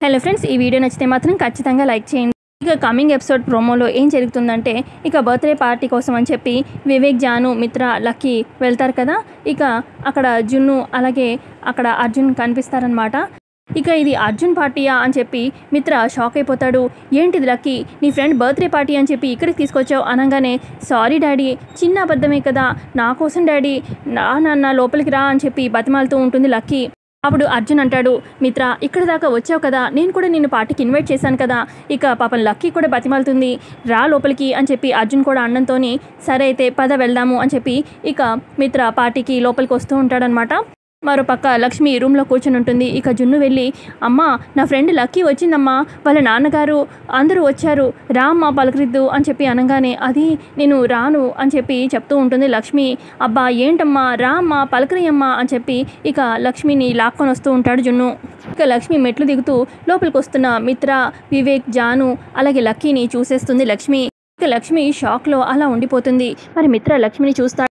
Hello friends, ఈ video నచ్చితే మాత్రం ఖచ్చితంగా లైక్ చేయండి. ఇక కమింగ్ ఎపిసోడ్ ప్రోమోలో ఏం జరుగుతుందంటే, ఇక బర్త్డే పార్టీ కోసం అని చెప్పి వివేక్, జాను, మిత్ర, లక్కీ వెళ్తారు కదా. ఇక అక్కడ జున్ను అలాగే అక్కడ అర్జున్ కనిపిస్తారనమాట. ఇక ఇది అర్జున్ పార్టీయా అని చెప్పి మిత్ర షాక్ అయిపోతాడు. ఏంటిది లక్కీ, నీ ఫ్రెండ్ బర్త్డే పార్టీ అని చెప్పి ఇక్కడికి తీసుకొచ్చావు అనగానే, సారీ డాడీ, చిన్న అబద్ధమే కదా, నా కోసం డాడీ, నాన్న లోపలికి రా అని చెప్పి బతిమాలుతూ ఉంటుంది లక్కీ. అప్పుడు అర్జున్ అంటాడు, మిత్ర ఇక్కడ దాకా వచ్చావు కదా, నేను కూడా నిన్ను పార్టీకి ఇన్వైట్ చేశాను కదా. ఇక పాపం లక్కీ కూడా బతిమాలుతుంది, రా లోపలికి అని చెప్పి అర్జున్ కూడా అన్నంతోని సరే అయితే పద వెళ్దాము అని చెప్పి ఇక మిత్ర పార్టీకి లోపలికి వస్తూ ఉంటాడనమాట. మరోపక్క లక్ష్మి రూమ్లో కూర్చొని ఉంటుంది. ఇక జున్ను వెళ్ళి, అమ్మ నా ఫ్రెండ్ లక్కీ వచ్చిందమ్మా, వాళ్ళ నాన్నగారు అందరూ వచ్చారు, రా అమ్మ పలకరిద్దు అని చెప్పి అనగానే, అది నేను రాను అని చెప్పి చెప్తూ ఉంటుంది లక్ష్మి. అబ్బా ఏంటమ్మా, రా అమ్మ పలకరియమ్మా అని చెప్పి ఇక లక్ష్మిని లాక్కొని వస్తూ ఉంటాడు జున్ను. ఇక లక్ష్మి మెట్లు దిగుతూ లోపలికి వస్తున్న మిత్ర, వివేక్, జాను అలాగే లక్కీని చూసేస్తుంది లక్ష్మి. ఇక లక్ష్మి షాక్లో అలా ఉండిపోతుంది. మరి మిత్ర లక్ష్మిని చూస్తాడు.